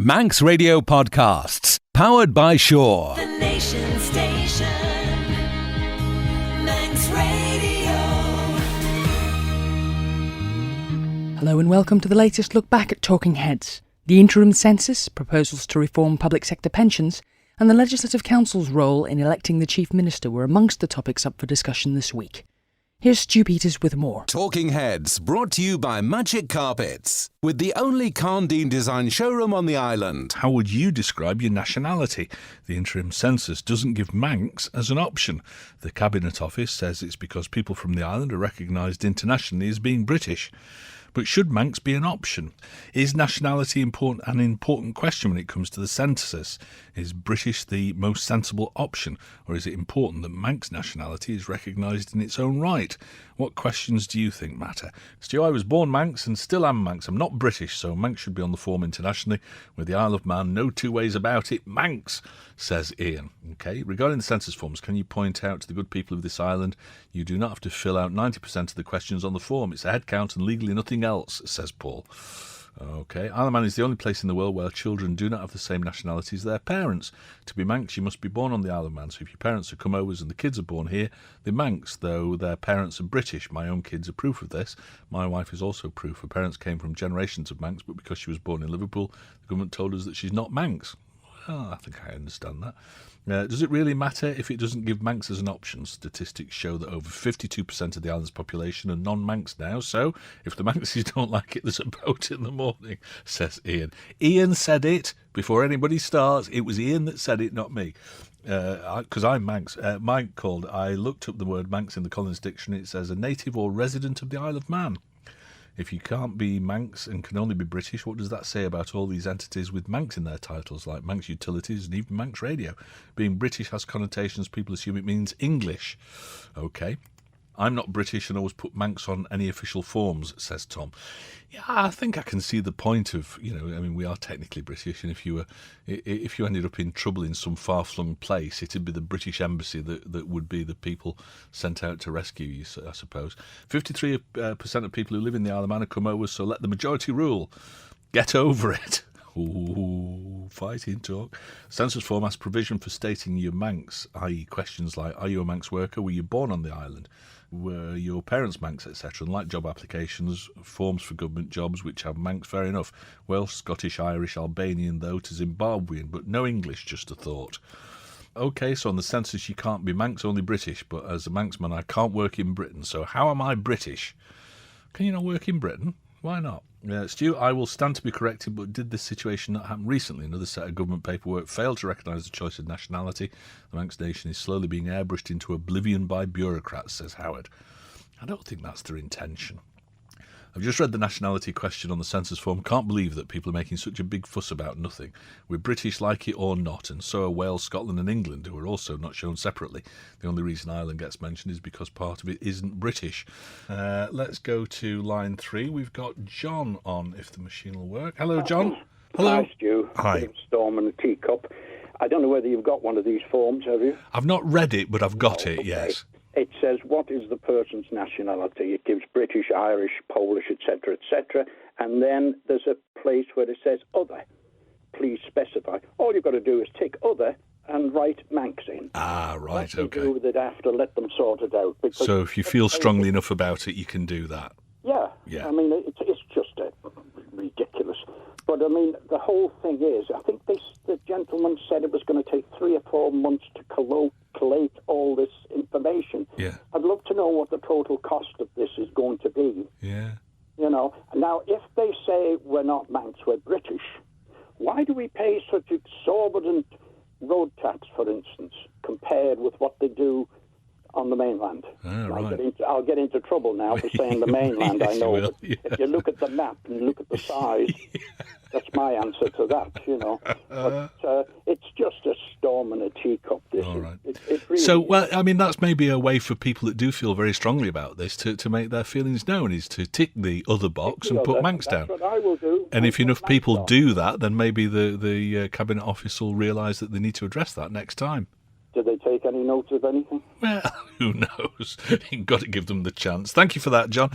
Manx Radio Podcasts, powered by Shaw. The Nation Station, Manx Radio. Hello and welcome to the latest look back at Talking Heads. The interim census, proposals to reform public sector pensions, and the Legislative Council's role in electing the Chief Minister were amongst the topics up for discussion this week. Here's Stu Peters with more. Talking Heads, brought to you by Magic Carpets, with the only Carndine design showroom on the island. How would you describe your nationality? The interim census doesn't give Manx as an option. The Cabinet Office says it's because people from the island are recognised internationally as being British. But should Manx be an option? Is nationality an important question when it comes to the census? Is British the most sensible option? Or is it important that Manx nationality is recognised in its own right? What questions do you think matter? Stu, I was born Manx and still am Manx. I'm not British, so Manx should be on the form internationally. With the Isle of Man, no two ways about it. Manx, says Ian. Okay, regarding the census forms, can you point out to the good people of this island, you do not have to fill out 90% of the questions on the form. It's a head count and legally nothing else, says Paul. Okay, Isle of Man is the only place in the world where children do not have the same nationality as their parents. To be Manx, you must be born on the Isle of Man. So if your parents are come-overs and the kids are born here, they're Manx, though their parents are British. My own kids are proof of this. My wife is also proof. Her parents came from generations of Manx, but because she was born in Liverpool, the government told us that she's not Manx. Well, I think I understand that. Does it really matter if it doesn't give Manx as an option? Statistics show that over 52% of the island's population are non-Manx now, so if the Manxies don't like it, there's a boat in the morning, says Ian. Ian said it before anybody starts. It was Ian that said it, not me. Because I'm Manx. Mike called. I looked up the word Manx in the Collins Dictionary. It says a native or resident of the Isle of Man. If you can't be Manx and can only be British, what does that say about all these entities with Manx in their titles, like Manx Utilities and even Manx Radio? Being British has connotations, people assume it means English. Okay. I'm not British and always put Manx on any official forms, says Tom. Yeah, I think I can see the point of, we are technically British, and if you ended up in trouble in some far-flung place, it'd be the British Embassy that would be the people sent out to rescue you, I suppose. 53% of people who live in the Isle of Man are come over, so let the majority rule. Get over it. Ooh, fighting talk. Census form has provision for stating your Manx, i.e. questions like, are you a Manx worker? Were you born on the island? Were your parents Manx, etc. And like job applications, forms for government jobs which have Manx, fair enough. Welsh, Scottish, Irish, Albanian, though, to Zimbabwean, but no English, just a thought. Okay, so on the census you can't be Manx, only British, but as a Manxman I can't work in Britain, so how am I British? Can you not work in Britain? Why not? Stu, I will stand to be corrected, but did this situation not happen recently? Another set of government paperwork failed to recognise the choice of nationality. The Manx nation is slowly being airbrushed into oblivion by bureaucrats, says Howard. I don't think that's their intention. I've just read the nationality question on the census form. Can't believe that people are making such a big fuss about nothing. We're British, like it or not, and so are Wales, Scotland and England, who are also not shown separately. The only reason Ireland gets mentioned is because part of it isn't British. Let's go to line 3. We've got John on, if the machine will work. Hello, John. Hello. Hi, Stu. Hi. Storm and a teacup. I don't know whether you've got one of these forms, have you? I've not read it, but I've got it, Okay. yes. It says, what is the person's nationality? It gives British, Irish, Polish, etc., etc. And then there's a place where it says other. Please specify. All you've got to do is tick other and write Manx in. Ah, right, What okay. you do with it after, let them sort it out. Because So if you feel strongly enough about it, you can do that. Yeah. I mean, it's just ridiculous. But, I mean, the whole thing is, I think the gentleman said it was going to take 3 or 4 months to collate all this information. Yeah. I'd love to know what the total cost of this is going to be. Yeah. Now, if they say we're not Manx, we're British, why do we pay such exorbitant road tax, for instance, compared with what they do on the mainland? Right. I'll get into trouble now for saying the mainland, Yes, I know. you will, But if you look at the map and look at the size, that's my answer to that, But it's just a storm in a teacup, this. All right. It really So, is. well, I mean, that's maybe a way for people that do feel very strongly about this to make their feelings known, is to tick the other box and put Manx down. That's what I will do. And if I'll enough put people Manx on. do that, then maybe the Cabinet Office will realise that they need to address that next time. Do they take any notes of anything? Well, who knows? You've got to give them the chance. Thank you for that, John.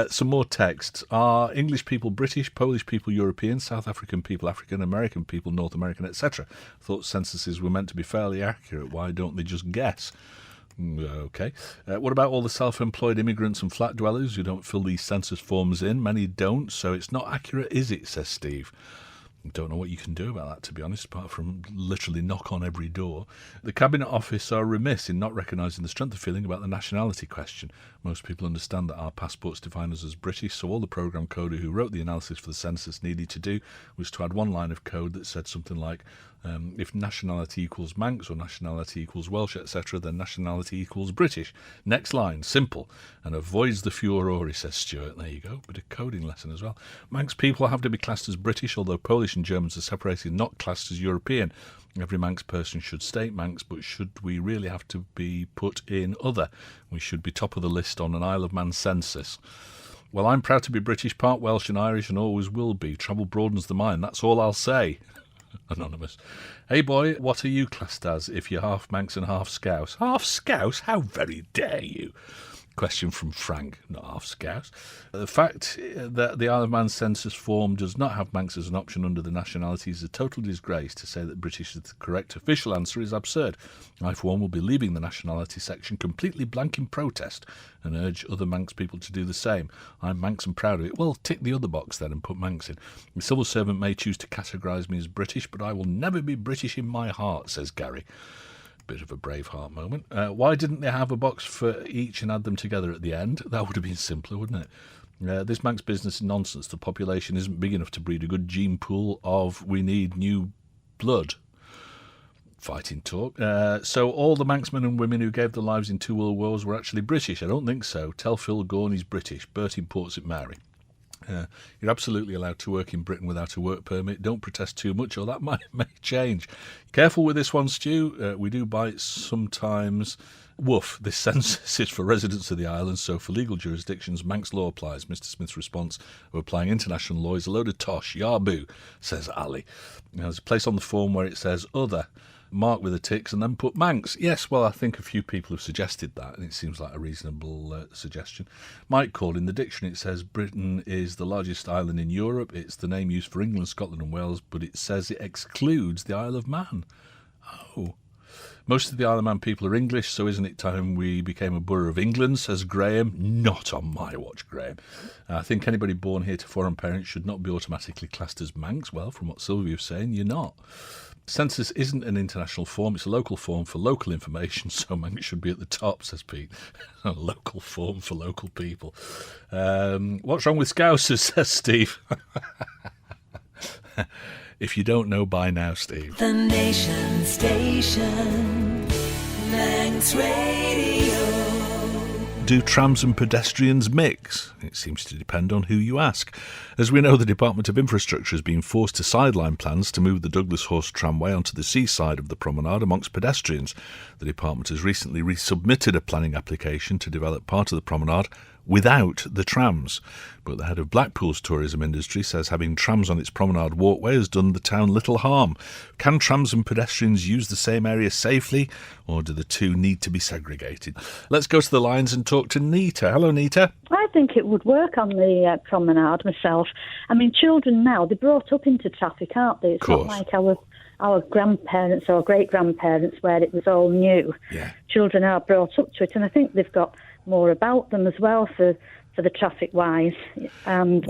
Some more texts. Are English people British, Polish people European, South African people African, American people North American, etc.? Thought censuses were meant to be fairly accurate. Why don't they just guess? Okay. What about all the self-employed immigrants and flat dwellers who don't fill these census forms in? Many don't, so it's not accurate, is it, says Steve. Don't know what you can do about that, to be honest, apart from literally knock on every door. The Cabinet Office are remiss in not recognising the strength of feeling about the nationality question. Most people understand that our passports define us as British, so all the programme coder who wrote the analysis for the census needed to do was to add one line of code that said something like, if nationality equals Manx or nationality equals Welsh, etc., then nationality equals British. Next line, simple, and avoids the furore, says Stuart. There you go, bit of coding lesson as well. Manx people have to be classed as British, although Polish and Germans are separated, not classed as European. Every Manx person should state Manx, but should we really have to be put in other? We should be top of the list on an Isle of Man census. Well, I'm proud to be British, part Welsh and Irish, and always will be. Travel broadens the mind, that's all I'll say. Anonymous. Hey boy, what are you classed as if you're half Manx and half Scouse? Half Scouse? How very dare you? Question from Frank, not half Scouse. The fact that the Isle of Man census form does not have Manx as an option under the nationality is a total disgrace. To say that British is the correct official answer is absurd. I, for one, will be leaving the nationality section completely blank in protest and urge other Manx people to do the same. I'm Manx and proud of it. Well, tick the other box then and put Manx in. The civil servant may choose to categorise me as British, but I will never be British in my heart, says Gary. Bit of a Braveheart moment. Why didn't they have a box for each and add them together at the end? That would have been simpler, wouldn't it? This Manx business is nonsense. The population isn't big enough to breed a good gene pool of we need new blood. Fighting talk. So all the Manxmen and women who gave their lives in 2 world wars were actually British? I don't think so. Tell Phil Gorn he's British. Bert in Port St Mary. You're absolutely allowed to work in Britain without a work permit. Don't protest too much or that may change. Careful with this one, Stu. We do bite sometimes. Woof, this census is for residents of the island, so for legal jurisdictions, Manx law applies. Mr. Smith's response of applying international law is a load of tosh. Yarboo, says Ali. There's a place on the form where it says other, mark with the ticks, and then put Manx. Yes, well, I think a few people have suggested that, and it seems like a reasonable suggestion. Mike called in the dictionary, it says Britain is the largest island in Europe. It's the name used for England, Scotland and Wales, but it says it excludes the Isle of Man. Oh. Most of the Isle of Man people are English, so isn't it time we became a borough of England, says Graham. Not on my watch, Graham. I think anybody born here to foreign parents should not be automatically classed as Manx. Well, from what Sylvia's saying, you're not. Census isn't an international form, it's a local form for local information, so Manx should be at the top, says Pete. A local form for local people. What's wrong with Scousers, says Steve. If you don't know by now, Steve. The Nation Station, Manx Radio. Do trams and pedestrians mix? It seems to depend on who you ask. As we know, the Department of Infrastructure has been forced to sideline plans to move the Douglas Horse tramway onto the seaside of the promenade amongst pedestrians. The department has recently resubmitted a planning application to develop part of the promenade without the trams. But the head of Blackpool's tourism industry says having trams on its promenade walkway has done the town little harm. Can trams and pedestrians use the same area safely, or do the two need to be segregated? Let's go to the lines and talk to Nita. Hello, Nita. I think it would work on the promenade myself. I mean, children now, they're brought up into traffic, aren't they? It's not like our grandparents or great-grandparents where it was all new. Yeah. Children are brought up to it, and I think they've got more about them as well for the traffic-wise. And,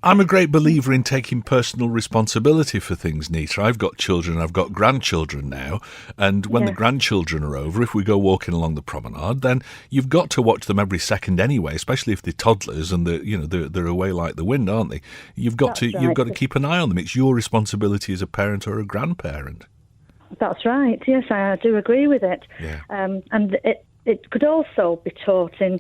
I'm a great believer in taking personal responsibility for things, Nita. I've got children, I've got grandchildren now, and when the grandchildren are over, if we go walking along the promenade, then you've got to watch them every second anyway, especially if they're toddlers and they're away like the wind, aren't they? You've got to keep an eye on them. It's your responsibility as a parent or a grandparent. That's right. Yes, I do agree with it. Yeah. And it could also be taught in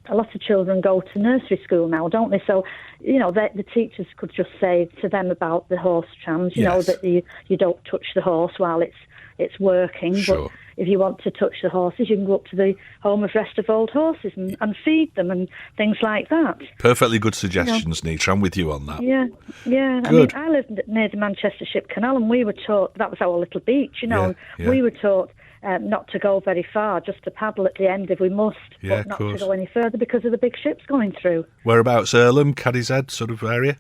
a lot of children go to nursery school now, don't they? So, the teachers could just say to them about the horse trams, that you don't touch the horse while it's working. Sure. But if you want to touch the horses, you can go up to the home of rest of old horses and feed them and things like that. Perfectly good suggestions, Nita. I'm with you on that. Yeah. Good. I lived near the Manchester Ship Canal, and we were taught, that was our little beach, and we were taught not to go very far, just to paddle at the end if we must, but not to go any further because of the big ships going through. Whereabouts? Earlham, Cadishead sort of area?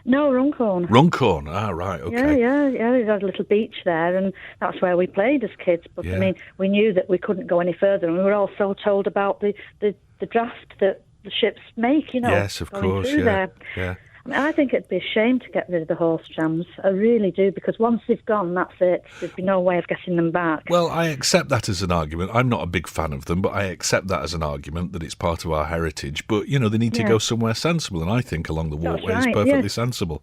No, Runcorn. Runcorn, right, okay. Yeah, there's a little beach there, and that's where we played as kids. But, we knew that we couldn't go any further, and we were also told about the draft that the ships make, Yes, of course, there. Yeah. I think it'd be a shame to get rid of the horse trams. I really do, because once they've gone, that's it. There'd be no way of getting them back. Well, I accept that as an argument. I'm not a big fan of them, but I accept that as an argument that it's part of our heritage. But, they need to go somewhere sensible, and I think along the walkway is perfectly sensible.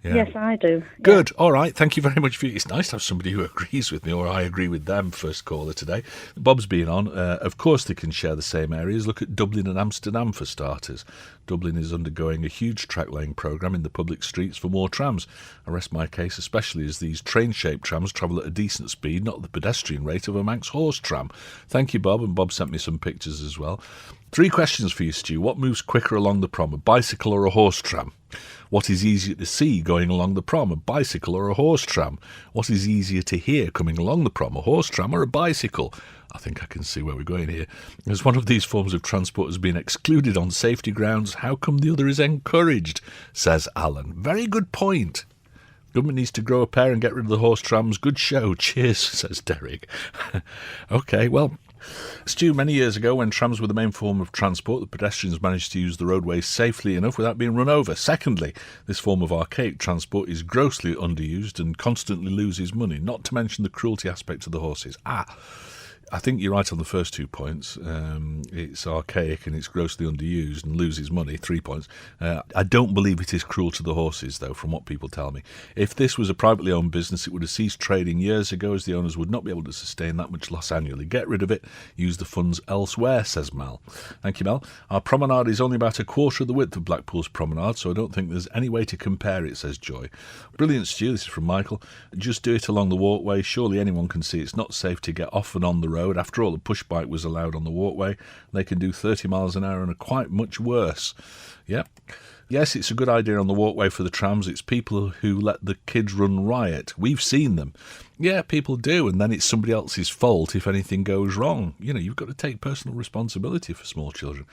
Yeah. Yes, I do. Good. All right. Thank you very much for It's nice to have somebody who agrees with me, or I agree with them. First caller today. Bob's been on. Of course, they can share the same areas. Look at Dublin and Amsterdam for starters. Dublin is undergoing a huge track laying programme in the public streets for more trams. I rest my case especially as these train-shaped trams travel at a decent speed, not the pedestrian rate of a Manx horse tram. Thank you, Bob. And Bob sent me some pictures as well. 3 questions for you, Stu. What moves quicker along the prom, a bicycle or a horse tram? What is easier to see going along the prom, a bicycle or a horse tram? What is easier to hear coming along the prom, a horse tram or a bicycle? I think I can see where we're going here. As one of these forms of transport has been excluded on safety grounds, how come the other is encouraged? Says Alan. Very good point. Government needs to grow a pair and get rid of the horse trams. Good show. Cheers, says Derek. OK, well, Stu, many years ago, when trams were the main form of transport, the pedestrians managed to use the roadways safely enough without being run over. Secondly, this form of archaic transport is grossly underused and constantly loses money, not to mention the cruelty aspect of the horses. I think you're right on the first 2 points. It's archaic and it's grossly underused and loses money, 3 points. I don't believe it is cruel to the horses, though, from what people tell me. If this was a privately owned business, it would have ceased trading years ago, as the owners would not be able to sustain that much loss annually. Get rid of it, use the funds elsewhere, says Mel. Thank you, Mel. Our promenade is only about a quarter of the width of Blackpool's promenade, so I don't think there's any way to compare it, says Joy. Brilliant, Stu. This is from Michael. Just do it along the walkway. Surely anyone can see it's not safe to get off and on the road. After all, a push bike was allowed on the walkway. They can do 30 miles an hour and are quite much worse. Yep. Yes, it's a good idea on the walkway for the trams. It's people who let the kids run riot. We've seen them. Yeah, people do, and then it's somebody else's fault if anything goes wrong. You've got to take personal responsibility for small children.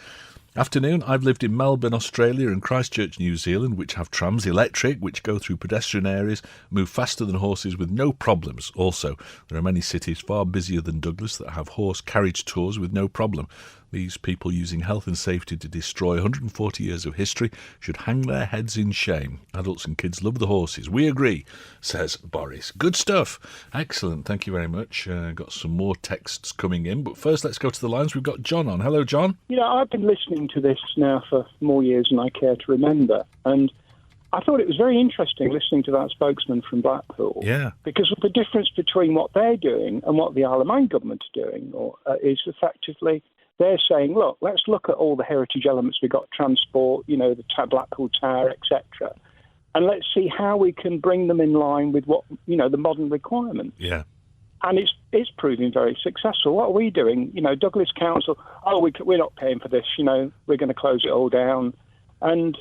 Afternoon, I've lived in Melbourne, Australia and Christchurch, New Zealand, which have trams, electric, which go through pedestrian areas, move faster than horses with no problems. Also, there are many cities far busier than Douglas that have horse carriage tours with no problem. These people using health and safety to destroy 140 years of history should hang their heads in shame. Adults and kids love the horses. We agree, says Boris. Good stuff. Excellent. Thank you very much. Got some more texts coming in. But first, let's go to the lines. We've got John on. Hello, John. I've been listening to this now for more years than I care to remember. And I thought it was very interesting listening to that spokesman from Blackpool. Yeah. Because the difference between what they're doing and what the Isle of Man government are doing is effectively they're saying, look, let's look at all the heritage elements we've got, transport, the Blackpool Tower, etc., and let's see how we can bring them in line with what, the modern requirements. Yeah. And it's proving very successful. What are we doing? Douglas Council, we're not paying for this, we're going to close it all down. And,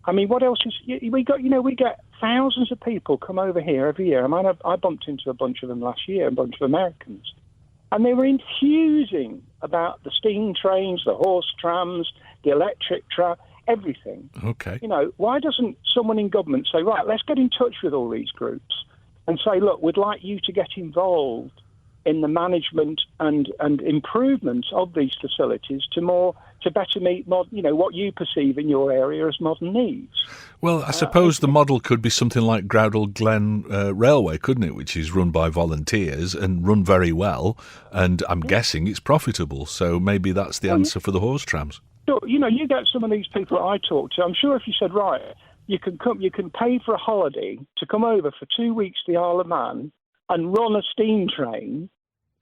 what else is... We get thousands of people come over here every year. I bumped into a bunch of them last year, a bunch of Americans. And they were infusing about the steam trains, the horse trams, the electric tram, everything. Okay. Why doesn't someone in government say, right, let's get in touch with all these groups and say, look, we'd like you to get involved in the management and improvement of these facilities to better meet what you perceive in your area as modern needs. Well, I suppose the model could be something like Groudle Glen Railway, couldn't it, which is run by volunteers and run very well, and I'm guessing it's profitable, so maybe that's the answer for the horse trams. Sure, you get some of these people that I talk to, I'm sure if you said, right, you can pay for a holiday to come over for 2 weeks to the Isle of Man and run a steam train,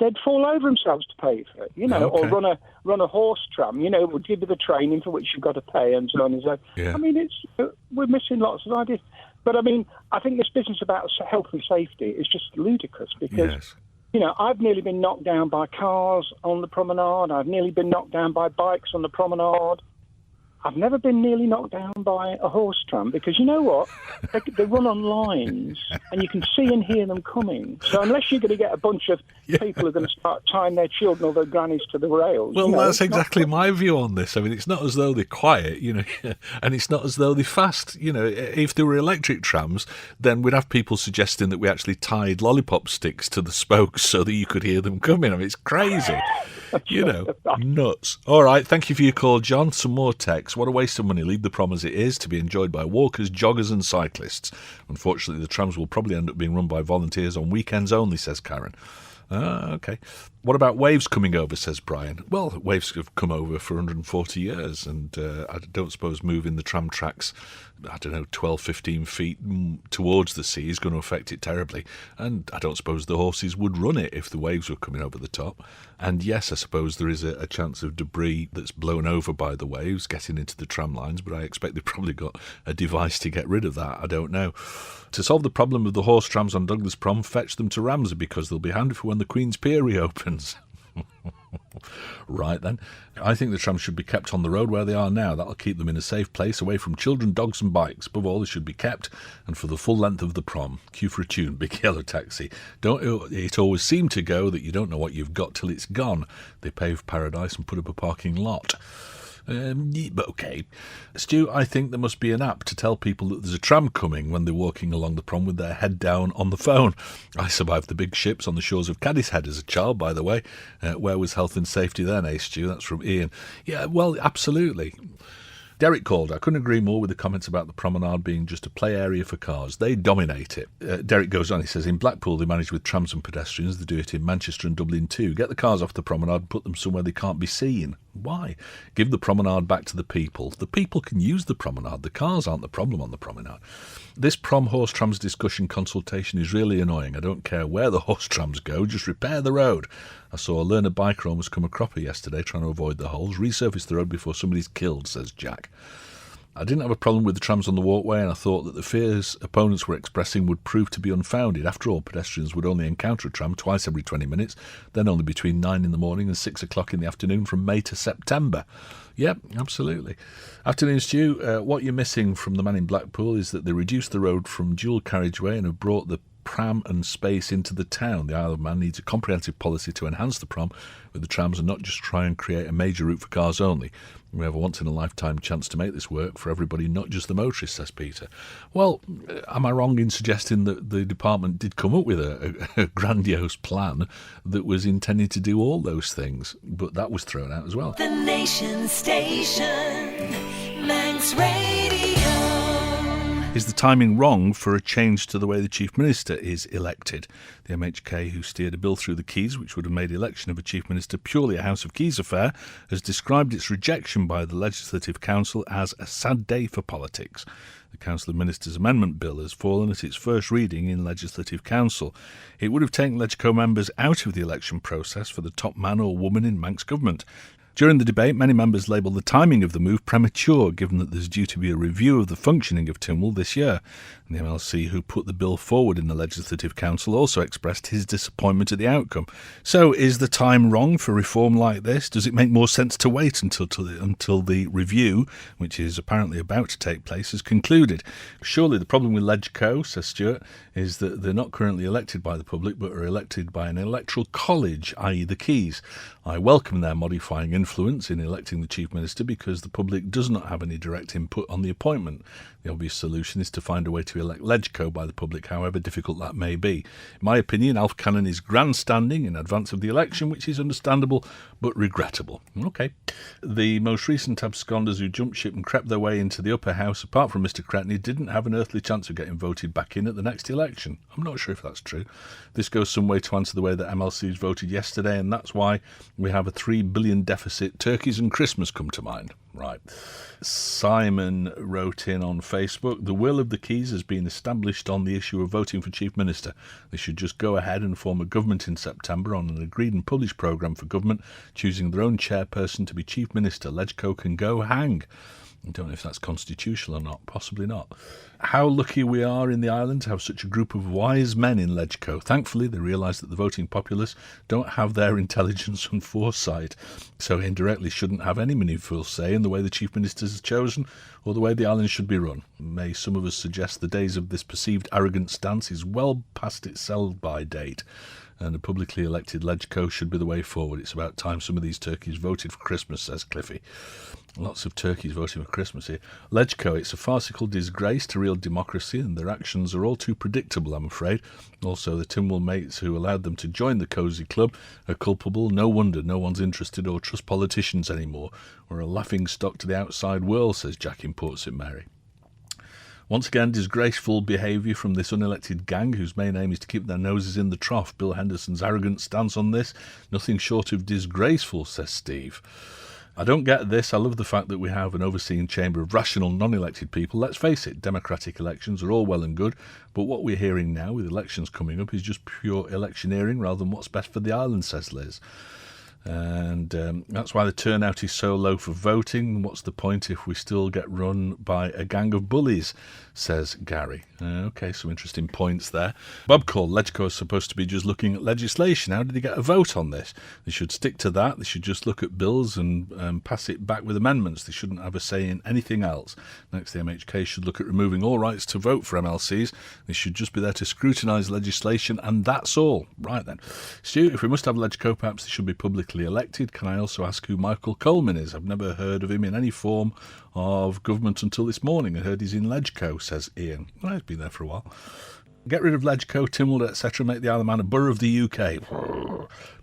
they'd fall over themselves to pay for it, or run a horse tram, would give you the training for which you've got to pay and so on and so on. Yeah. I mean, we're missing lots of ideas. But, I mean, I think this business about health and safety is just ludicrous because, I've nearly been knocked down by cars on the promenade. I've nearly been knocked down by bikes on the promenade. I've never been nearly knocked down by a horse tram because you know what? They run on lines and you can see and hear them coming. So unless you're going to get a bunch of people who are going to start tying their children or their grannies to the rails. Well, that's exactly my view on this. I mean, it's not as though they're quiet, and it's not as though they're fast. If they were electric trams, then we'd have people suggesting that we actually tied lollipop sticks to the spokes so that you could hear them coming. I mean, it's crazy. Nuts. All right, thank you for your call, John. Some more text. What a waste of money. Leave the prom as it is, to be enjoyed by walkers, joggers and cyclists. Unfortunately, the trams will probably end up being run by volunteers on weekends only, says Karen. OK. What about waves coming over, says Brian? Well, waves have come over for 140 years, and I don't suppose moving the tram tracks, 12, 15 feet towards the sea is going to affect it terribly. And I don't suppose the horses would run it if the waves were coming over the top. And yes, I suppose there is a chance of debris that's blown over by the waves getting into the tram lines, but I expect they've probably got a device to get rid of that. I don't know. To solve the problem of the horse trams on Douglas Prom, fetch them to Ramsey because they'll be handy for when the Queen's Pier reopens. Right then. I think the trams should be kept on the road where they are now. That'll keep them in a safe place, away from children, dogs and bikes. Above all, they should be kept, and for the full length of the prom. Cue for a tune, Big Yellow Taxi. Don't it always seem to go that you don't know what you've got till it's gone. They pave paradise and put up a parking lot. But OK. Stu, I think there must be an app to tell people that there's a tram coming when they're walking along the prom with their head down on the phone. I survived the big ships on the shores of Cadishead as a child, by the way. Where was health and safety then, Stu? That's from Ian. Yeah, well, absolutely. Derek called. I couldn't agree more with the comments about the promenade being just a play area for cars. They dominate it. Derek goes on, he says, in Blackpool they manage with trams and pedestrians. They do it in Manchester and Dublin too. Get the cars off the promenade and put them somewhere they can't be seen. Why? Give the promenade back to the people. The people can use the promenade. The cars aren't the problem on the promenade. This prom horse trams discussion consultation is really annoying. I don't care where the horse trams go, just repair the road. I saw a learner biker almost come a cropper yesterday trying to avoid the holes. Resurface the road before somebody's killed, says Jack. I didn't have a problem with the trams on the walkway, and I thought that the fears opponents were expressing would prove to be unfounded. After all, pedestrians would only encounter a tram twice every 20 minutes, then only between 9 in the morning and 6 o'clock in the afternoon from May to September. Yep, absolutely. Afternoon, Stu. What you're missing from the man in Blackpool is that they reduced the road from dual carriageway and have brought the pram and space into the town. The Isle of Man needs a comprehensive policy to enhance the prom with the trams and not just try and create a major route for cars only. We have a once-in-a-lifetime chance to make this work for everybody, not just the motorists, says Peter. Well, am I wrong in suggesting that the department did come up with a grandiose plan that was intended to do all those things, but that was thrown out as well? The Nation Station, Manx Radio. Is the timing wrong for a change to the way the Chief Minister is elected? The MHK, who steered a bill through the Keys which would have made election of a Chief Minister purely a House of Keys affair, has described its rejection by the Legislative Council as a sad day for politics. The Council of Ministers Amendment Bill has fallen at its first reading in Legislative Council. It would have taken Legco members out of the election process for the top man or woman in Manx government. During the debate, many members labelled the timing of the move premature, given that there's due to be a review of the functioning of Tynwald this year. And the MLC, who put the bill forward in the Legislative Council, also expressed his disappointment at the outcome. So, is the time wrong for reform like this? Does it make more sense to wait until the review, which is apparently about to take place, is concluded? Surely the problem with Legco, says Stuart, is that they're not currently elected by the public, but are elected by an electoral college, i.e. the Keys. I welcome their modifying influence in electing the Chief Minister because the public does not have any direct input on the appointment. The obvious solution is to find a way to elect Legco by the public, however difficult that may be. In my opinion, Alf Cannon is grandstanding in advance of the election, which is understandable but regrettable. OK. The most recent absconders who jumped ship and crept their way into the upper house, apart from Mr Cretney, didn't have an earthly chance of getting voted back in at the next election. I'm not sure if that's true. This goes some way to answer the way that MLCs voted yesterday, and that's why we have a $3 billion deficit opposite, turkeys and Christmas come to mind. Right. Simon wrote in on Facebook, the will of the Keys has been established on the issue of voting for Chief Minister. They should just go ahead and form a government in September on an agreed and published programme for government, choosing their own chairperson to be Chief Minister. Legco can go hang. I don't know if that's constitutional or not. Possibly not. How lucky we are in the island to have such a group of wise men in Legco. Thankfully, they realise that the voting populace don't have their intelligence and foresight, so indirectly shouldn't have any meaningful say in the way the Chief Minister is chosen or the way the island should be run. May some of us suggest the days of this perceived arrogant stance is well past its sell-by date, and a publicly elected Legco should be the way forward. It's about time some of these turkeys voted for Christmas, says Cliffy. Lots of turkeys voting for Christmas here. Legco, it's a farcical disgrace to real democracy, and their actions are all too predictable, I'm afraid. Also, the Tynwald mates who allowed them to join the cosy club are culpable. No wonder no one's interested or trust politicians anymore. We're a laughing stock to the outside world, says Jack in Port St Mary. Once again, disgraceful behaviour from this unelected gang whose main aim is to keep their noses in the trough. Bill Henderson's arrogant stance on this, nothing short of disgraceful, says Steve. I don't get this. I love the fact that we have an overseeing chamber of rational, non-elected people. Let's face it, democratic elections are all well and good, but what we're hearing now with elections coming up is just pure electioneering rather than what's best for the island, says Liz. And that's why the turnout is so low for voting. What's the point if we still get run by a gang of bullies, says Gary. Okay, some interesting points there. Bob called Legco is supposed to be just looking at legislation. How did they get a vote on this? They should stick to that. They should just look at bills and pass it back with amendments. They shouldn't have a say in anything else. Next, the MHK should look at removing all rights to vote for MLCs. They should just be there to scrutinise legislation, and that's all. Right then. Stu, if we must have Legco, perhaps they should be publicly elected. Can I also ask who Michael Coleman is? I've never heard of him in any form of government until this morning. I heard he's in Legco, says Ian. Well, he's been there for a while. Get rid of Legco, Tynwald, etc. Make the Isle of Man a borough of the UK.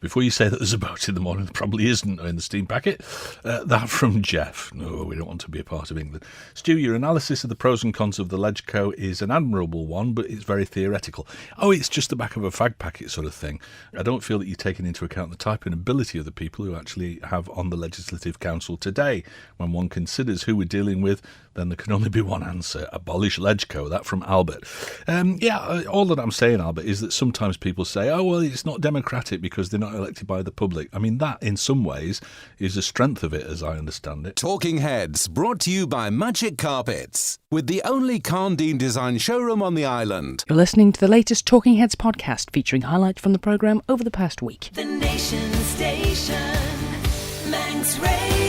Before you say that there's a vote in the morning, there probably isn't in the steam packet. That from Jeff. No, we don't want to be a part of England. Stu, your analysis of the pros and cons of the Legco is an admirable one, but it's very theoretical. Oh, it's just the back of a fag packet sort of thing. I don't feel that you're taking into account the type and ability of the people who actually have on the Legislative Council today. When one considers who we're dealing with, then there can only be one answer. Abolish Legco. That from Albert. All that I'm saying, Albert, is that sometimes people say, oh, well, it's not democratic because they're not elected by the public. I mean, that, in some ways, is the strength of it, as I understand it. Talking Heads, brought to you by Magic Carpets, with the only Carndine design showroom on the island. You're listening to the latest Talking Heads podcast, featuring highlights from the programme over the past week. The Nation Station, Manx Radio.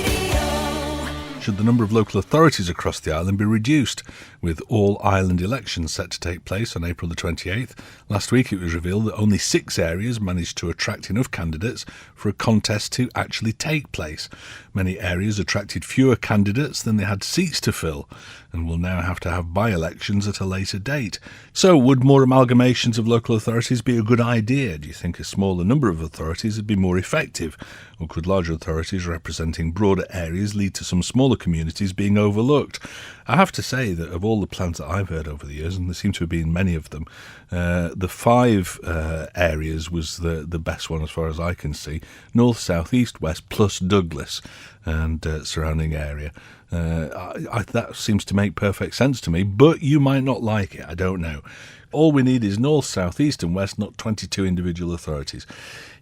Should the number of local authorities across the island be reduced, with all island elections set to take place on April the 28th? Last week it was revealed that only 6 areas managed to attract enough candidates for a contest to actually take place. Many areas attracted fewer candidates than they had seats to fill, and will now have to have by-elections at a later date. So, would more amalgamations of local authorities be a good idea? Do you think a smaller number of authorities would be more effective? Or could larger authorities representing broader areas lead to some smaller communities being overlooked? I have to say that of all the plans that I've heard over the years, and there seem to have been many of them, the 5 areas was the best one as far as I can see. North, south, east, west, plus Douglas and surrounding area. That seems to make perfect sense to me, but you might not like it. I don't know. All we need is north, south, east and west, not 22 individual authorities.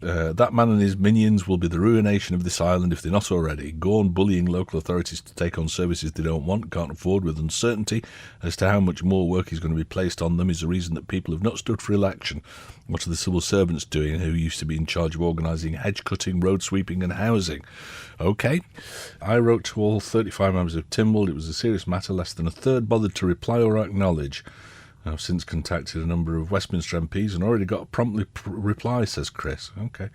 That man and his minions will be the ruination of this island if they're not already. Go on bullying local authorities to take on services they don't want, can't afford, with uncertainty as to how much more work is going to be placed on them is a reason that people have not stood for election. What are the civil servants doing who used to be in charge of organising hedge cutting, road sweeping and housing? OK. I wrote to all 35 members of Tynwald. It was a serious matter. Less than a third bothered to reply or acknowledge. I've since contacted a number of Westminster MPs and already got a prompt reply, says Chris. OK.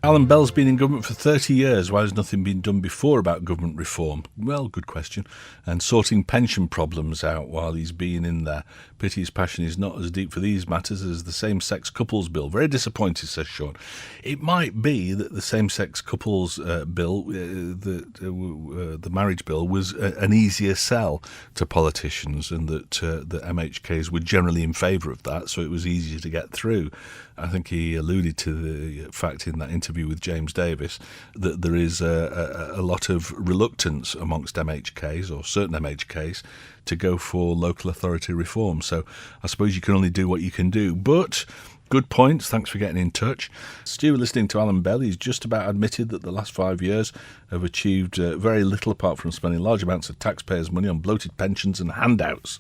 Alan Bell's been in government for 30 years. Why has nothing been done before about government reform? Well, good question. And sorting pension problems out while he's been in there. Pity his passion is not as deep for these matters as the same-sex couples bill. Very disappointed, says Sean. It might be that the same-sex couples bill, the marriage bill, was an easier sell to politicians and that the MHKs were generally in favour of that, so it was easier to get through. I think he alluded to the fact in that interview with James Davis that there is a lot of reluctance amongst MHKs, or certain MHKs, to go for local authority reform. So I suppose you can only do what you can do. But good points. Thanks for getting in touch. Stu, listening to Alan Bell, he's just about admitted that the last 5 years have achieved very little apart from spending large amounts of taxpayers' money on bloated pensions and handouts.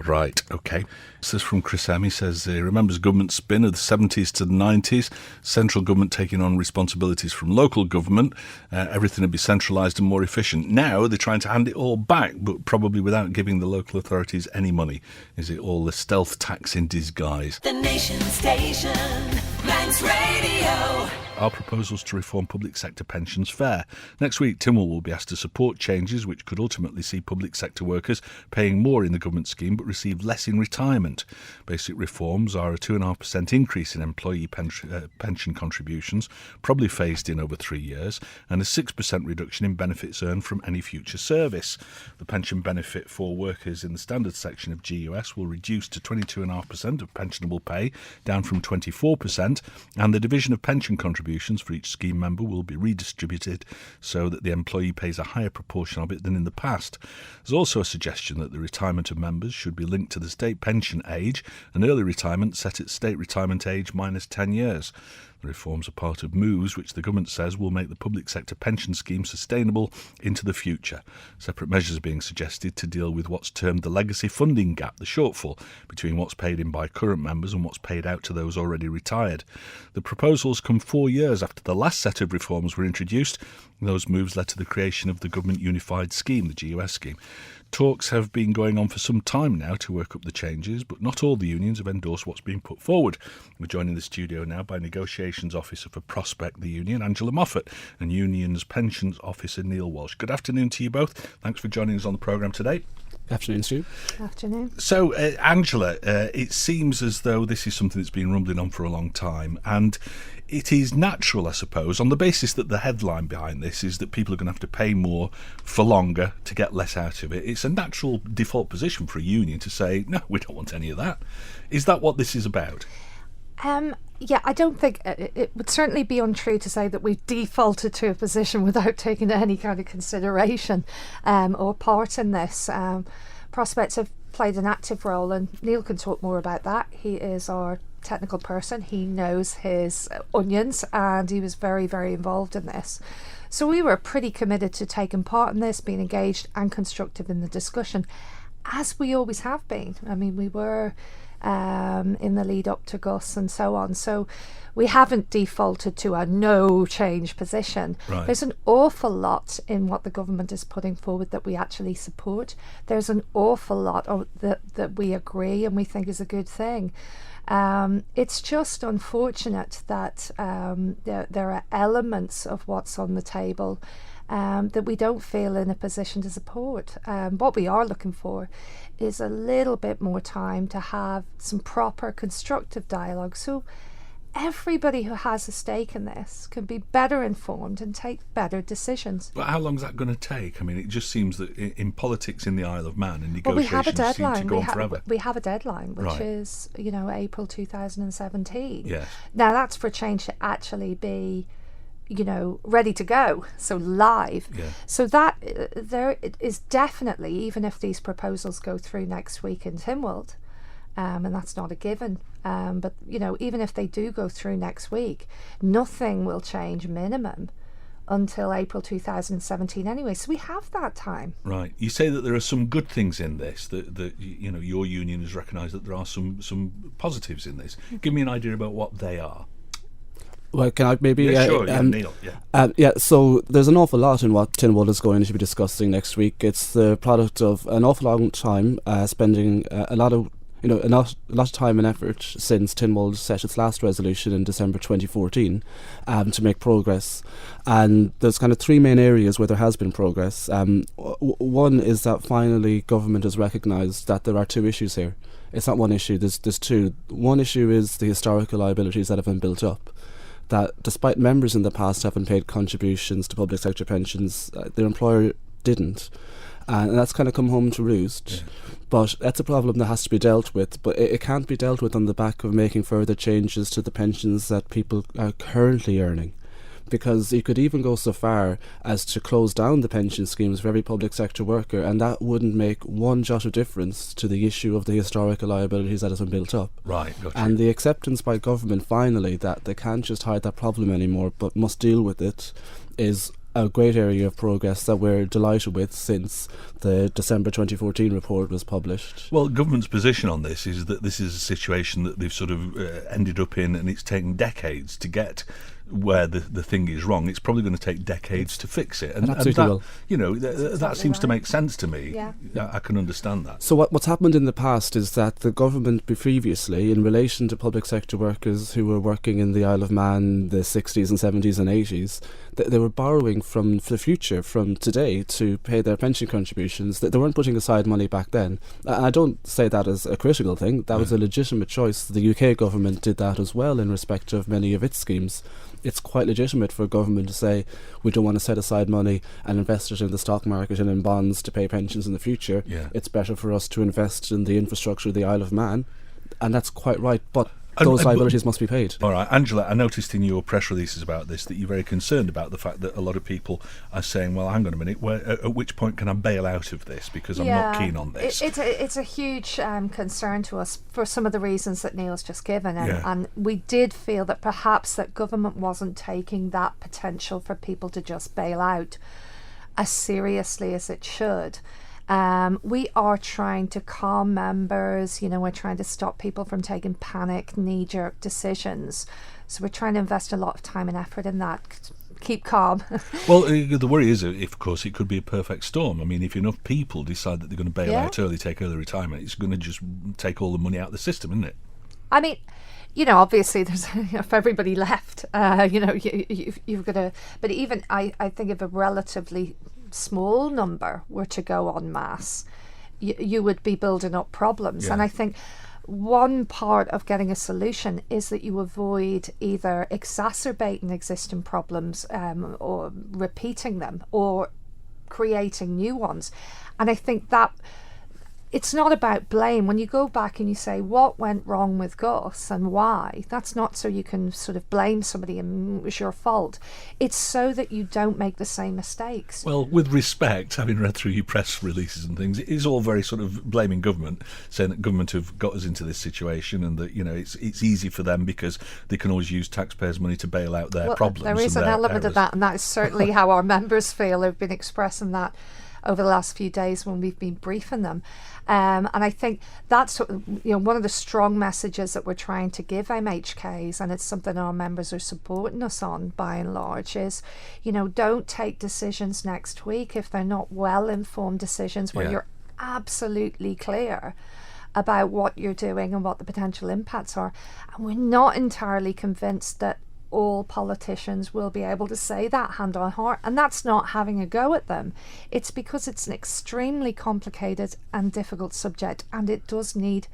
Right, OK. This is from Chris M. He says he remembers government spin of the 70s to the 90s, central government taking on responsibilities from local government. Everything would be centralised and more efficient. Now they're trying to hand it all back, but probably without giving the local authorities any money. Is it all a stealth tax in disguise? The Nation Station, Manx Radio. Are proposals to reform public sector pensions fair? Next week, Tynwald will be asked to support changes which could ultimately see public sector workers paying more in the government scheme but receive less in retirement. Basic reforms are a 2.5% increase in employee pension contributions, probably phased in over 3 years, and a 6% reduction in benefits earned from any future service. The pension benefit for workers in the standard section of GUS will reduce to 22.5% of pensionable pay, down from 24%, and the division of pension contributions for each scheme member will be redistributed so that the employee pays a higher proportion of it than in the past. There's also a suggestion that the retirement of members should be linked to the state pension age, and early retirement set at state retirement age minus 10 years. The reforms are part of moves which the government says will make the public sector pension scheme sustainable into the future. Separate measures are being suggested to deal with what's termed the legacy funding gap, the shortfall between what's paid in by current members and what's paid out to those already retired. The proposals come 4 years after the last set of reforms were introduced. Those moves led to the creation of the Government Unified Scheme, the GUS scheme. Talks have been going on for some time now to work up the changes, but not all the unions have endorsed what's being put forward. We're joined in the studio now by Negotiations Officer for Prospect, the union, Angela Moffat, and Union's Pensions Officer, Neil Walsh. Good afternoon to you both. Thanks for joining us on the programme today. Afternoon, Stu. Afternoon. So, Angela, it seems as though this is something that's been rumbling on for a long time, and it is natural, I suppose, on the basis that the headline behind this is that people are going to have to pay more for longer to get less out of it. It's a natural default position for a union to say, no, we don't want any of that. Is that what this is about? Yeah, I don't think it would certainly be untrue to say that we've defaulted to a position without taking any kind of consideration or part in this. Prospects have played an active role, and Neil can talk more about that. He is our technical person. He knows his onions, and he was very, very involved in this. So we were pretty committed to taking part in this, being engaged and constructive in the discussion, as we always have been. I mean, we were in the lead up to GUS and so on. So we haven't defaulted to a no change position. Right. There's an awful lot in what the government is putting forward that we actually support. There's an awful lot that we agree and we think is a good thing. It's just unfortunate that there are elements of what's on the table that we don't feel in a position to support. What we are looking for is a little bit more time to have some proper constructive dialogue, so everybody who has a stake in this can be better informed and take better decisions. But how long is that going to take? I mean, it just seems that in politics in the Isle of Man, and negotiations seem to go on forever. We have a deadline, which Right. is, April 2017. Yes. Now, that's for change to actually be, ready to go, so live. Yeah. So that there is definitely, even if these proposals go through next week in Tynwald, and that's not a given, but even if they do go through next week, nothing will change minimum until April 2017 anyway, so we have that time. Right. You say that there are some good things in this, that your union has recognised that there are some positives in this. Give me an idea about what they are. Well, can I maybe... Yeah, sure, Neil. Yeah. So there's an awful lot in what Tynwald is going to be discussing next week. It's the product of an awful long time spending a lot of time and effort since Tynwald set its last resolution in December 2014 to make progress. And there's kind of three main areas where there has been progress. One is that finally government has recognised that there are two issues here. It's not one issue, there's two. One issue is the historical liabilities that have been built up, that despite members in the past having paid contributions to public sector pensions, their employer didn't. And that's kind of come home to roost. Yeah. But that's a problem that has to be dealt with. But it can't be dealt with on the back of making further changes to the pensions that people are currently earning. Because you could even go so far as to close down the pension schemes for every public sector worker, and that wouldn't make one jot of difference to the issue of the historical liabilities that has been built up. Right, gotcha. And the acceptance by government finally that they can't just hide that problem anymore but must deal with it is a great area of progress that we're delighted with since the December 2014 report was published. Well, government's position on this is that this is a situation that they've sort of ended up in, and it's taken decades to get where the thing is wrong. It's probably going to take decades to fix it, and that, you know, that seems to make sense to me. Yeah. I can understand that. So what's happened in the past is that the government previously, in relation to public sector workers who were working in the Isle of Man, the 60s and 70s and 80s, they were borrowing from the future, from today, to pay their pension contributions. They weren't putting aside money back then. I don't say that as a critical thing. That was a legitimate choice. The UK government did that as well in respect of many of its schemes. It's quite legitimate for a government to say we don't want to set aside money and invest it in the stock market and in bonds to pay pensions in the future. Yeah. It's better for us to invest in the infrastructure of the Isle of Man, and that's quite right. But those liabilities must be paid. All right, Angela, I noticed in your press releases about this that you're very concerned about the fact that a lot of people are saying, well, hang on a minute, at which point can I bail out of this because I'm not keen on this? It's a huge concern to us for some of the reasons that Neil's just given. And we did feel that perhaps that government wasn't taking that potential for people to just bail out as seriously as it should. We are trying to calm members, we're trying to stop people from taking panic, knee-jerk decisions. So we're trying to invest a lot of time and effort in that. Keep calm. Well, the worry is, of course, it could be a perfect storm. I mean, if enough people decide that they're going to bail out early, take early retirement, it's going to just take all the money out of the system, isn't it? I mean, obviously there's if everybody left, you've got to. But even I think if a relatively small number were to go en masse, you would be building up problems. And I think one part of getting a solution is that you avoid either exacerbating existing problems or repeating them or creating new ones. And I think that it's not about blame. When you go back and you say what went wrong with Gus and why, that's not so you can sort of blame somebody and it was your fault. It's so that you don't make the same mistakes. Well, with respect, having read through your press releases and things, it is all very sort of blaming government, saying that government have got us into this situation and that, it's easy for them because they can always use taxpayers' money to bail out their problems. There is an element of that, and that is certainly how our members feel. They've been expressing that over the last few days when we've been briefing them. And I think that's one of the strong messages that we're trying to give MHKs, and it's something our members are supporting us on by and large, is don't take decisions next week if they're not well-informed decisions where you're absolutely clear about what you're doing and what the potential impacts are. And we're not entirely convinced that all politicians will be able to say that hand on heart, and that's not having a go at them. It's because it's an extremely complicated and difficult subject, and it does need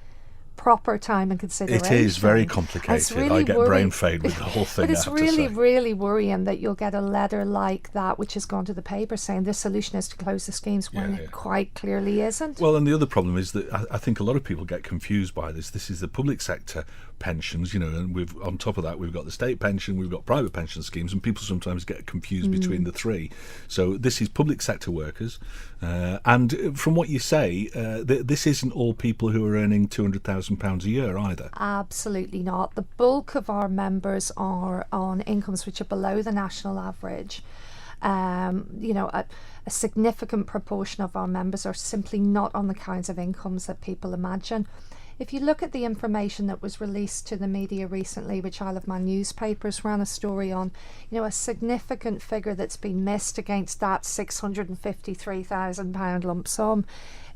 proper time and consideration. It is very complicated. Really I get brain fade with the whole thing. But it's really worrying that you'll get a letter like that which has gone to the paper saying the solution is to close the schemes when it quite clearly isn't. Well, and the other problem is that I think a lot of people get confused by this. This is the public sector pensions, and we've on top of that we've got the state pension, we've got private pension schemes, and people sometimes get confused between the three. So this is public sector workers, and from what you say, this isn't all people who are earning £200,000 a year either. Absolutely not. The bulk of our members are on incomes which are below the national average. A significant proportion of our members are simply not on the kinds of incomes that people imagine. If you look at the information that was released to the media recently, which Isle of Man newspapers ran a story on, a significant figure that's been missed against that £653,000 lump sum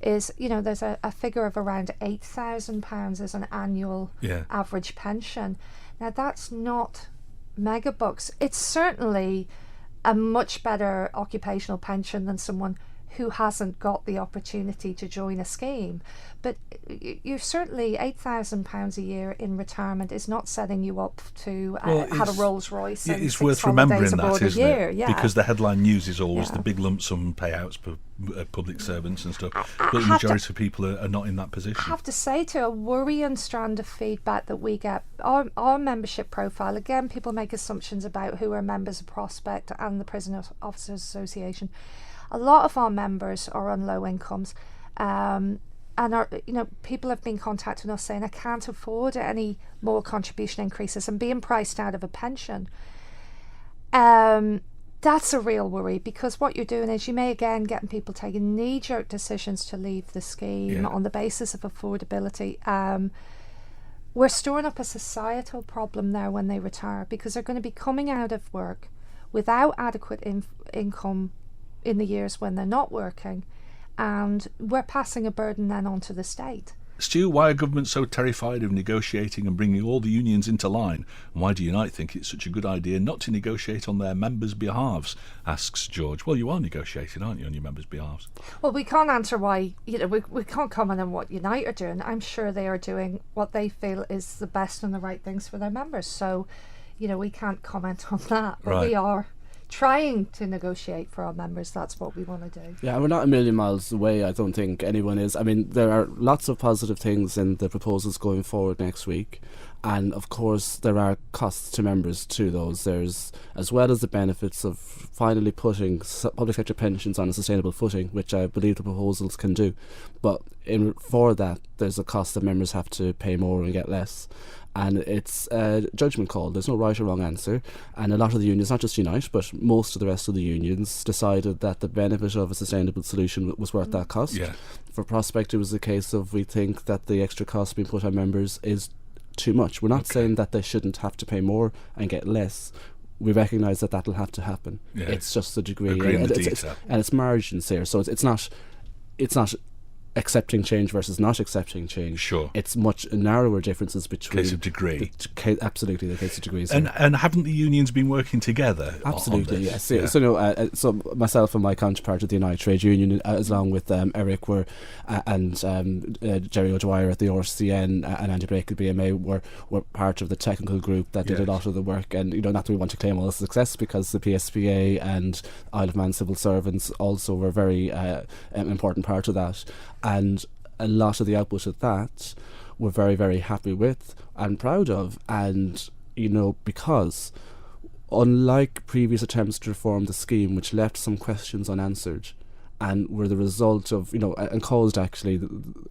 is, there's a figure of around £8,000 as an annual average pension. Now, that's not megabucks. It's certainly a much better occupational pension than someone who hasn't got the opportunity to join a scheme. But you're certainly £8,000 a year in retirement is not setting you up to have a Rolls Royce. And it's worth remembering that, isn't it? Yeah. Because the headline news is always the big lump sum payouts for public servants and stuff. But the majority of people are not in that position. I have to say, to a worrying strand of feedback that we get, our membership profile, again, people make assumptions about who are members of Prospect and the Prison Officers Association. A lot of our members are on low incomes, and people have been contacting us saying, I can't afford any more contribution increases and being priced out of a pension. That's a real worry, because what you're doing is you may again getting people taking knee-jerk decisions to leave the scheme on the basis of affordability. We're storing up a societal problem there when they retire, because they're going to be coming out of work without adequate income in the years when they're not working, and we're passing a burden then onto the state. Stu, why are governments so terrified of negotiating and bringing all the unions into line? And why do Unite think it's such a good idea not to negotiate on their members' behalves? Asks George. Well, you are negotiating, aren't you, on your members' behalves? Well, we can't answer why, we can't comment on what Unite are doing. I'm sure they are doing what they feel is the best and the right things for their members. So, we can't comment on that. But we are trying to negotiate for our members. That's what we want to do. Yeah, we're not a million miles away. I don't think anyone is. I mean, there are lots of positive things in the proposals going forward next week, and of course there are costs to members to those. There's, as well as the benefits of finally putting public sector pensions on a sustainable footing, which I believe the proposals can do, but for that there's a cost that members have to pay more and get less. And it's a judgment call. There's no right or wrong answer. And a lot of the unions, not just Unite, but most of the rest of the unions, decided that the benefit of a sustainable solution was worth that cost. Yeah. For Prospect, it was a case of, we think that the extra cost being put on members is too much. We're not saying that they shouldn't have to pay more and get less. We recognise that that'll have to happen. Yeah. It's just the degree. And it's margins here. So it's not accepting change versus not accepting change. Sure. It's much narrower differences between... Case of degree. Absolutely, the case of degrees. And haven't the unions been working together? Absolutely, yes. Yeah. So myself and my counterpart at the Unite Trade Union, along with Eric and Jerry O'Dwyer at the RCN and Andy Blake at BMA were part of the technical group that did a lot of the work. And, not that we want to claim all the success, because the PSPA and Isle of Man civil servants also were very important part of that. And a lot of the output of that we're very, very happy with and proud of. And, because unlike previous attempts to reform the scheme, which left some questions unanswered and were the result of, and caused actually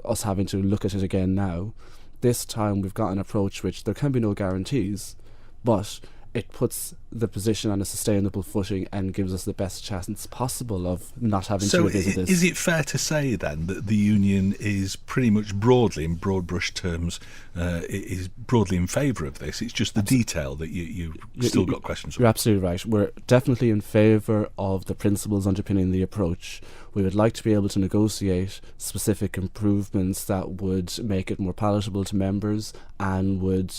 us having to look at it again now, this time we've got an approach which there can be no guarantees, but it puts the position on a sustainable footing and gives us the best chance possible of not having to revisit this. Is it fair to say then that the union is pretty much broadly, in broad brush terms, is broadly in favour of this? It's just the detail that you still got questions on. You're absolutely right. We're definitely in favour of the principles underpinning the approach. We would like to be able to negotiate specific improvements that would make it more palatable to members and would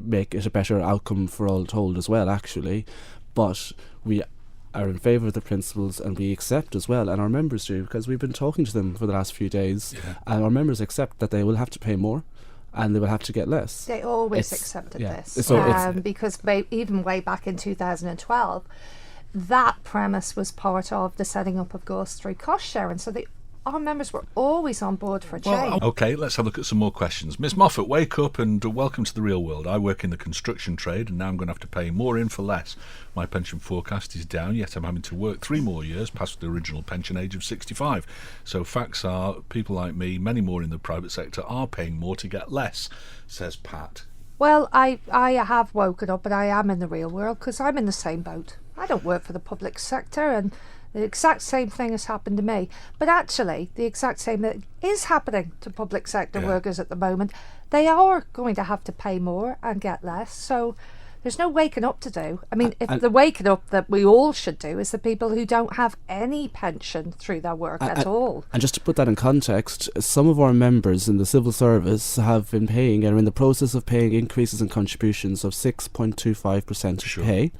make it a better outcome for all told as well, actually. But we are in favour of the principles, and we accept as well, and our members do, because we've been talking to them for the last few days, and our members accept that they will have to pay more and they will have to get less. They always accepted this, because even way back in 2012, that premise was part of the setting up of GOST through cost sharing. So our members were always on board for change. Well, OK, let's have a look at some more questions. Miss Moffat, wake up and welcome to the real world. I work in the construction trade and now I'm going to have to pay more in for less. My pension forecast is down, yet I'm having to work 3 more years past the original pension age of 65. So facts are, people like me, many more in the private sector, are paying more to get less, says Pat. Well, I have woken up, but I am in the real world because I'm in the same boat. I don't work for the public sector, and the exact same thing has happened to me. But actually, the exact same that is happening to public sector workers at the moment. They are going to have to pay more and get less. So There's no waking up to do. I mean, if the waking up that we all should do is the people who don't have any pension through their work at all. And just to put that in context, some of our members in the civil service have been paying, and are in the process of paying, increases in contributions of 6.25% to pay.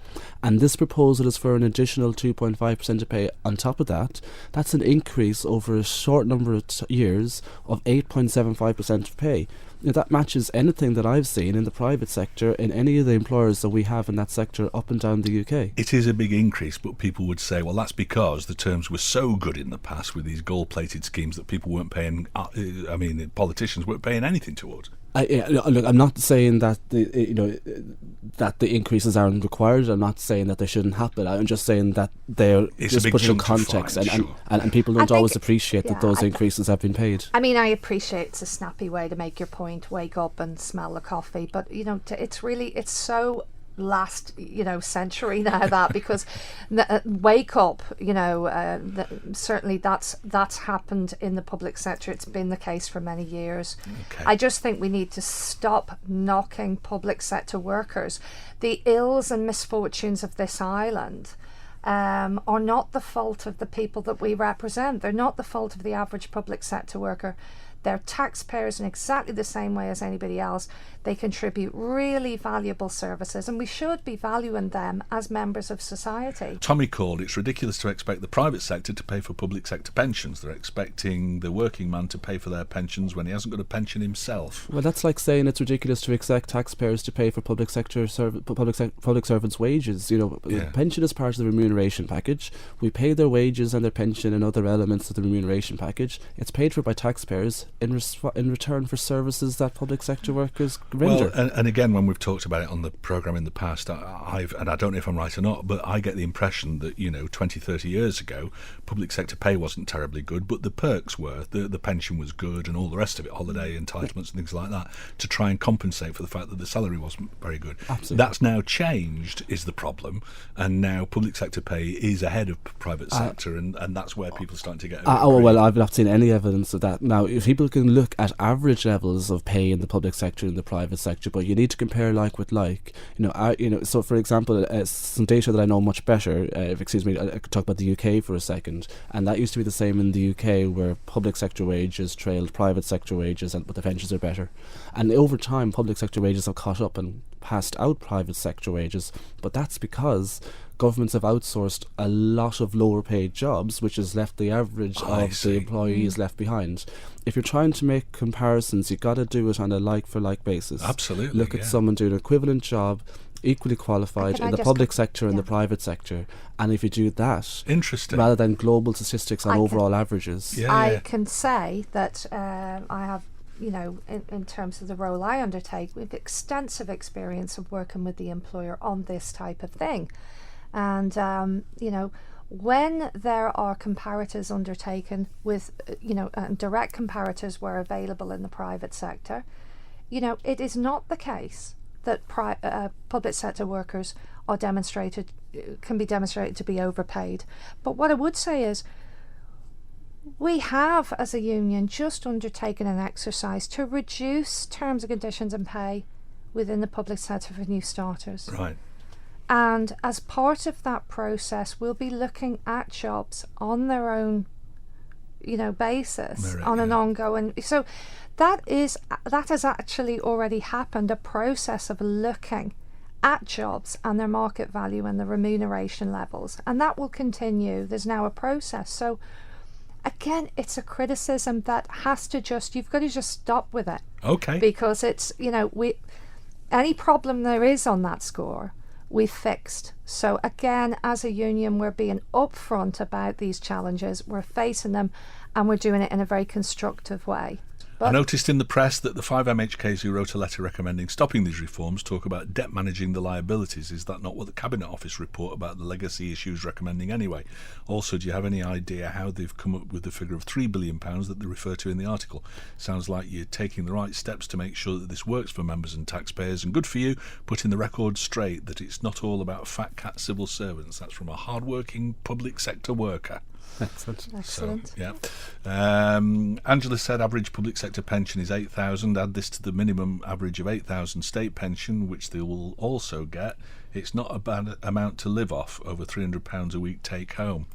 And this proposal is for an additional 2.5% to pay on top of that. That's an increase over a short number of years of 8.75% of pay. That matches anything that I've seen in the private sector in any of the employers that we have in that sector up and down the UK. It is a big increase, but people would say, well, that's because the terms were so good in the past with these gold-plated schemes that people weren't paying, politicians weren't paying anything towards. Look, I'm not saying that that the increases aren't required. I'm not saying that they shouldn't happen. I'm just saying that they're just put in context, and people don't always appreciate that those increases have been paid. I mean, I appreciate it's a snappy way to make your point, wake up and smell the coffee, but it's so last century now that because wake up certainly that's happened in the public sector. It's been the case for many years. I just think we need to stop knocking public sector workers. The ills and misfortunes of this island are not the fault of the people that we represent. They're not the fault of the average public sector worker. They're taxpayers in exactly the same way as anybody else. They contribute really valuable services, and we should be valuing them as members of society. Tommy called it's ridiculous to expect the private sector to pay for public sector pensions. They're expecting the working man to pay for their pensions when he hasn't got a pension himself. Well, that's like saying it's ridiculous to expect taxpayers to pay for public servants' wages. Pension is part of the remuneration package. We pay their wages and their pension and other elements of the remuneration package. It's paid for by taxpayers in return for services that public sector workers render. Well, and again, when we've talked about it on the programme in the past, and I don't know if I'm right or not, but I get the impression that 20, 30 years ago, public sector pay wasn't terribly good, but the perks were. The pension was good and all the rest of it, holiday entitlements and things like that, to try and compensate for the fact that the salary wasn't very good. Absolutely. That's now changed, is the problem, and now public sector pay is ahead of private sector, and that's where people are starting to get well, I've not seen any evidence of that. Now, if people can look at average levels of pay in the public sector and the private sector, but you need to compare like with like. So for example, some data that I know much better. I could talk about the UK for a second, and that used to be the same in the UK, where public sector wages trailed private sector wages, but the pensions are better. And over time, public sector wages have caught up and passed out private sector wages, but that's because governments have outsourced a lot of lower paid jobs, which has left the average of the employees left behind. If you're trying to make comparisons, you've got to do it on a like-for-like basis. Absolutely. Look at someone doing an equivalent job, equally qualified in the public sector and the private sector, and if you do that, interesting, rather than global statistics on overall averages. I can say that I have, in terms of the role I undertake, we have extensive experience of working with the employer on this type of thing. And, when there are comparators undertaken with, direct comparators were available in the private sector, it is not the case that public sector workers can be demonstrated to be overpaid. But what I would say is, we have, as a union, just undertaken an exercise to reduce terms and conditions and pay within the public sector for new starters. Right. And as part of that process, we'll be looking at jobs on their own, basis, on an ongoing. So that has actually already happened. A process of looking at jobs and their market value and the remuneration levels, and that will continue. There's now a process. So again, it's a criticism that you've got to just stop with it. Okay. Because it's any problem there is on that score, we've fixed. So again, as a union, we're being upfront about these challenges, we're facing them, and we're doing it in a very constructive way. I noticed in the press that the 5 MHKs who wrote a letter recommending stopping these reforms talk about debt managing the liabilities. Is that not what the Cabinet Office report about the legacy issues recommending anyway? Also, do you have any idea how they've come up with the figure of £3 billion that they refer to in the article? Sounds like you're taking the right steps to make sure that this works for members and taxpayers, and good for you, putting the record straight that it's not all about fat cat civil servants. That's from a hard-working public sector worker. Excellent. So, yeah. Angela said average public sector pension is 8,000. Add this to the minimum average of 8,000 state pension, which they will also get. It's not a bad amount to live off, over £300 a week take home.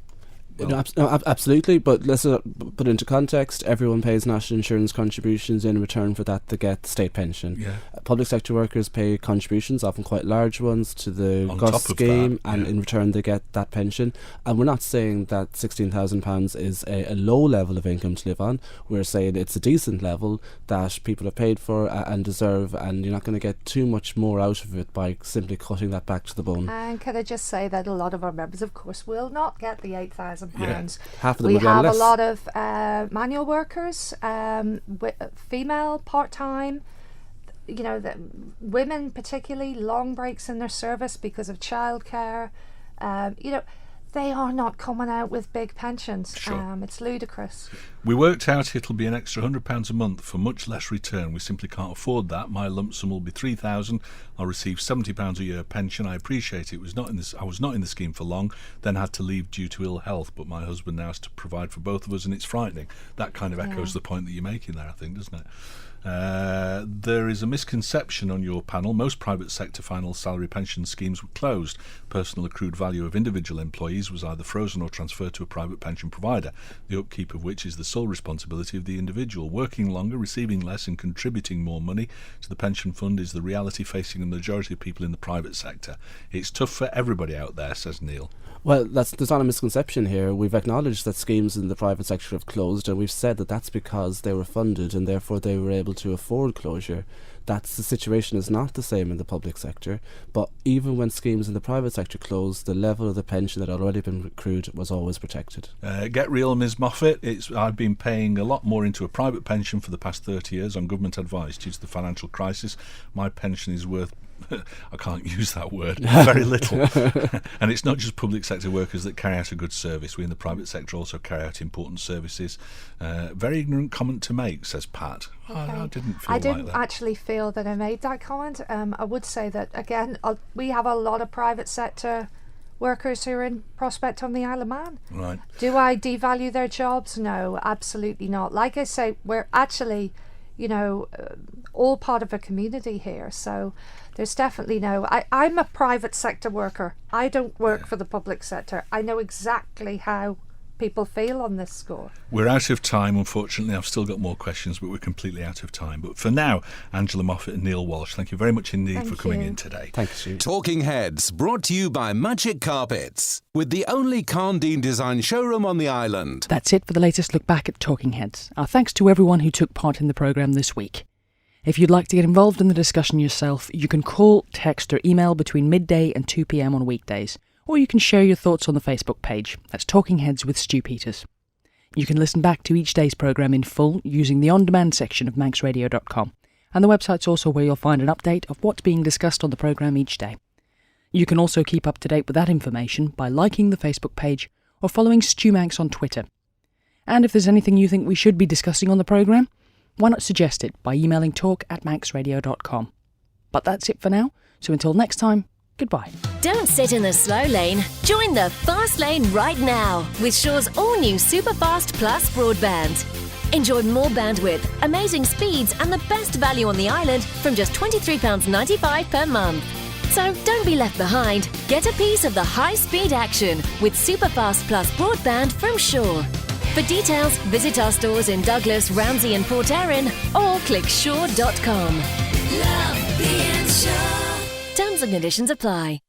Well, absolutely, but let's put into context. Everyone pays national insurance contributions. In return for that, they get state pension. Yeah. Public sector workers pay contributions, often quite large ones, to the GUS scheme, and in return they get that pension. And we're not saying that £16,000 is a low level of income to live on. We're saying it's a decent level that people have paid for and deserve, and you're not going to get too much more out of it by simply cutting that back to the bone. And can I just say that a lot of our members, of course, will not get the £8,000. Yeah. Half of them we have less. A lot of manual workers, female, part-time, women particularly, long breaks in their service because of childcare. They are not coming out with big pensions. Sure. It's ludicrous. We worked out it'll be an extra £100 a month for much less return. We simply can't afford that. My lump sum will be £3,000. I'll receive £70 a year pension. I appreciate it. I was not in the scheme for long, then had to leave due to ill health, but my husband now has to provide for both of us, and it's frightening. That kind of echoes the point that you're making there, I think, doesn't it? There is a misconception on your panel. Most private sector final salary pension schemes were closed. Personal accrued value of individual employees was either frozen or transferred to a private pension provider, the upkeep of which is the sole responsibility of the individual. Working longer, receiving less and contributing more money to the pension fund is the reality facing the majority of people in the private sector. It's tough for everybody out there, says Neil. Well, there's not a misconception here. We've acknowledged that schemes in the private sector have closed, and we've said that that's because they were funded and therefore they were able to afford closure. The situation is not the same in the public sector, but even when schemes in the private sector closed, the level of the pension that had already been accrued was always protected. Get real, Ms Moffat. I've been paying a lot more into a private pension for the past 30 years on government advice due to the financial crisis. My pension is worth I can't use that word, very little. And it's not just public sector workers that carry out a good service. We in the private sector also carry out important services. Very ignorant comment to make, says Pat. Okay. I didn't feel I didn't like that. actually feel that I made that comment. I would say that, again, we have a lot of private sector workers who are in prospect on the Isle of Man. Right. Do I devalue their jobs? No, absolutely not. Like I say, we're actually, all part of a community here. So there's definitely I'm a private sector worker. I don't work for the public sector. I know exactly how people feel on this score. We're out of time, unfortunately. I've still got more questions, but we're completely out of time. But for now, Angela Moffat and Neil Walsh, thank you very much indeed for coming in today. Thanks, you. Talking Heads, brought to you by Magic Carpets, with the only Carndine design showroom on the island. That's it for the latest look back at Talking Heads. Our thanks to everyone who took part in the programme this week. If you'd like to get involved in the discussion yourself, you can call, text or email between midday and 2 p.m. on weekdays, or you can share your thoughts on the Facebook page. That's Talking Heads with Stu Peters. You can listen back to each day's programme in full using the on-demand section of manxradio.com, and the website's also where you'll find an update of what's being discussed on the programme each day. You can also keep up to date with that information by liking the Facebook page or following Stu Manx on Twitter. And if there's anything you think we should be discussing on the programme, why not suggest it by emailing talk@manxradio.com. But that's it for now, so until next time, goodbye. Don't sit in the slow lane. Join the fast lane right now with Shaw's all-new Superfast Plus broadband. Enjoy more bandwidth, amazing speeds and the best value on the island from just £23.95 per month. So don't be left behind. Get a piece of the high-speed action with Superfast Plus broadband from Shaw. For details, visit our stores in Douglas, Ramsey and Port Erin or click shaw.com. Love being Shaw. Terms and conditions apply.